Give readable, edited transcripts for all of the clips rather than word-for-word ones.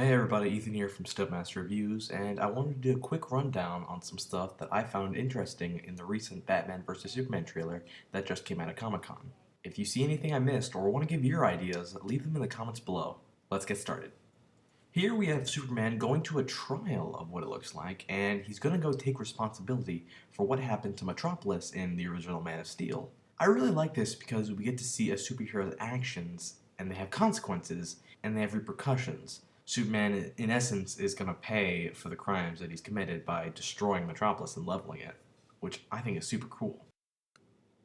Hey everybody, Ethan here from Stubmaster Reviews, and I wanted to do a quick rundown on some stuff that I found interesting in the recent Batman vs Superman trailer that just came out of Comic-Con. If you see anything I missed or want to give your ideas, leave them in the comments below. Let's get started. Here we have Superman going to a trial of what it looks like, and he's going to go take responsibility for what happened to Metropolis in the original Man of Steel. I really like this because we get to see a superhero's actions, and they have consequences, and they have repercussions. Superman, in essence, is going to pay for the crimes that he's committed by destroying Metropolis and leveling it, which I think is super cool.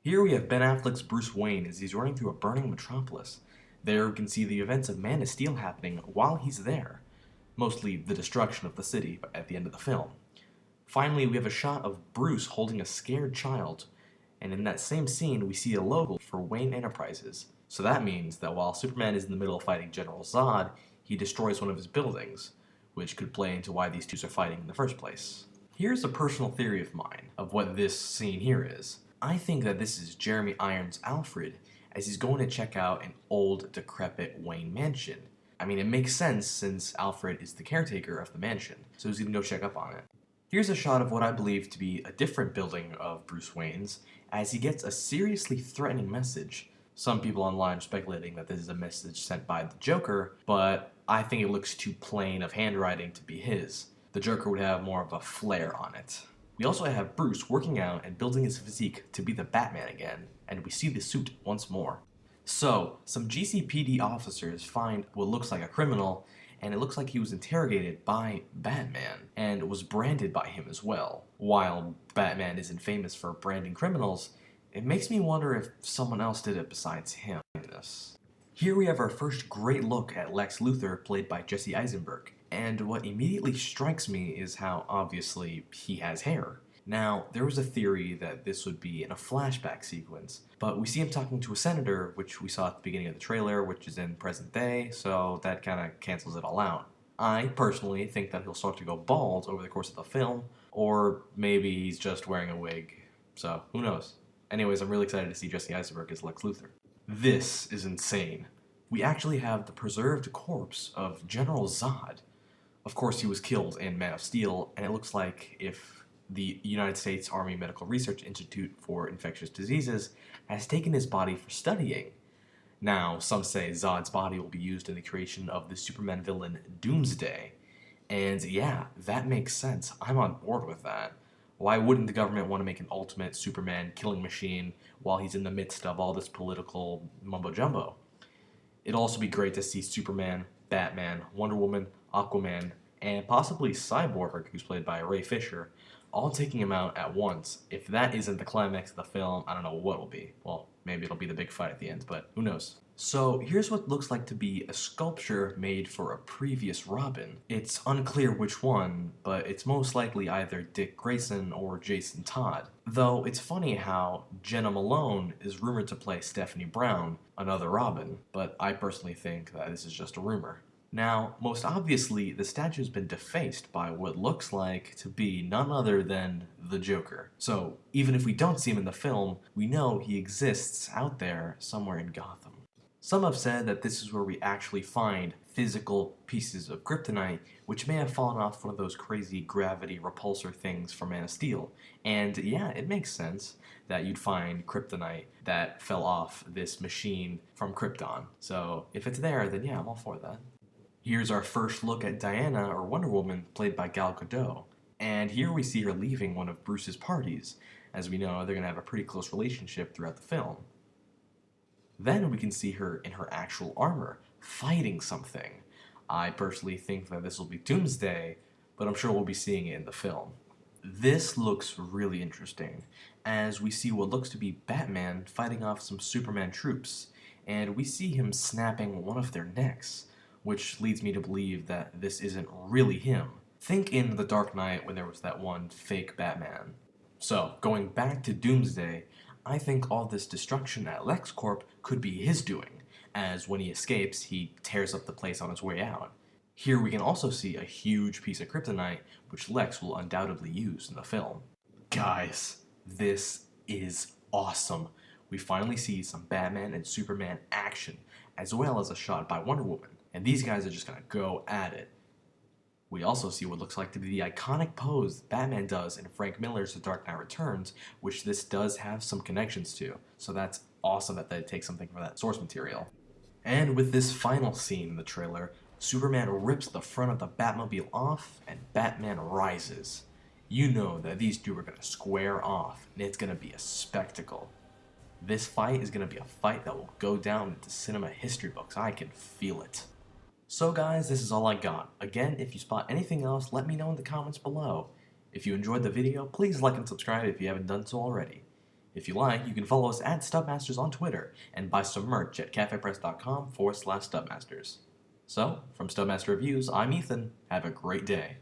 Here we have Ben Affleck's Bruce Wayne as he's running through a burning Metropolis. There we can see the events of Man of Steel happening while he's there, mostly the destruction of the city at the end of the film. Finally, we have a shot of Bruce holding a scared child, and in that same scene we see a logo for Wayne Enterprises. So that means that while Superman is in the middle of fighting General Zod, he destroys one of his buildings, which could play into why these two are fighting in the first place. Here's a personal theory of mine of what this scene here is. I think that this is Jeremy Irons' Alfred as he's going to check out an old, decrepit Wayne mansion. I mean, it makes sense since Alfred is the caretaker of the mansion, so he's gonna go check up on it. Here's a shot of what I believe to be a different building of Bruce Wayne's as he gets a seriously threatening message. Some people online are speculating that this is a message sent by the Joker, but I think it looks too plain of handwriting to be his. The Joker would have more of a flair on it. We also have Bruce working out and building his physique to be the Batman again, and we see the suit once more. So, some GCPD officers find what looks like a criminal, and it looks like he was interrogated by Batman, and was branded by him as well. While Batman isn't famous for branding criminals, it makes me wonder if someone else did it besides him in this. Here we have our first great look at Lex Luthor, played by Jesse Eisenberg, and what immediately strikes me is how obviously he has hair. Now, there was a theory that this would be in a flashback sequence, but we see him talking to a senator, which we saw at the beginning of the trailer, which is in present day, so that kind of cancels it all out. I personally think that he'll start to go bald over the course of the film, or maybe he's just wearing a wig, so who knows. Anyways, I'm really excited to see Jesse Eisenberg as Lex Luthor. This is insane. We actually have the preserved corpse of General Zod. Of course, he was killed in Man of Steel, and it looks like if the United States Army Medical Research Institute for Infectious Diseases has taken his body for studying. Now, some say Zod's body will be used in the creation of the Superman villain Doomsday. And yeah, that makes sense. I'm on board with that. Why wouldn't the government want to make an ultimate Superman killing machine while he's in the midst of all this political mumbo-jumbo? It'd also be great to see Superman, Batman, Wonder Woman, Aquaman, and possibly Cyborg, who's played by Ray Fisher, all taking him out at once. If that isn't the climax of the film, I don't know what will be. Well, maybe it'll be the big fight at the end, but who knows. So here's what looks like to be a sculpture made for a previous Robin. It's unclear which one, but it's most likely either Dick Grayson or Jason Todd. Though it's funny how Jenna Malone is rumored to play Stephanie Brown, another Robin, but I personally think that this is just a rumor. Now, most obviously, the statue's been defaced by what looks like to be none other than the Joker. So, even if we don't see him in the film, we know he exists out there somewhere in Gotham. Some have said that this is where we actually find physical pieces of kryptonite, which may have fallen off one of those crazy gravity repulsor things from Man of Steel. And yeah, it makes sense that you'd find kryptonite that fell off this machine from Krypton. So if it's there, then yeah, I'm all for that. Here's our first look at Diana, or Wonder Woman, played by Gal Gadot. And here we see her leaving one of Bruce's parties. As we know, they're going to have a pretty close relationship throughout the film. Then we can see her in her actual armor, fighting something. I personally think that this will be Doomsday, but I'm sure we'll be seeing it in the film. This looks really interesting, as we see what looks to be Batman fighting off some Superman troops, and we see him snapping one of their necks, which leads me to believe that this isn't really him. Think in The Dark Knight when there was that one fake Batman. So, going back to Doomsday, I think all this destruction at LexCorp could be his doing, as when he escapes, he tears up the place on his way out. Here we can also see a huge piece of kryptonite, which Lex will undoubtedly use in the film. Guys, this is awesome. We finally see some Batman and Superman action, as well as a shot by Wonder Woman. And these guys are just gonna go at it. We also see what looks like to be the iconic pose Batman does in Frank Miller's The Dark Knight Returns, which this does have some connections to, so that's awesome that they take something from that source material. And with this final scene in the trailer, Superman rips the front of the Batmobile off and Batman rises. You know that these two are going to square off, and it's going to be a spectacle. This fight is going to be a fight that will go down into cinema history books. I can feel it. So guys, this is all I got. Again, if you spot anything else, let me know in the comments below. If you enjoyed the video, please like and subscribe if you haven't done so already. If you like, you can follow us at Stubmasters on Twitter and buy some merch at cafepress.com/Stubmasters. So, from Stubmaster Reviews, I'm Ethan. Have a great day.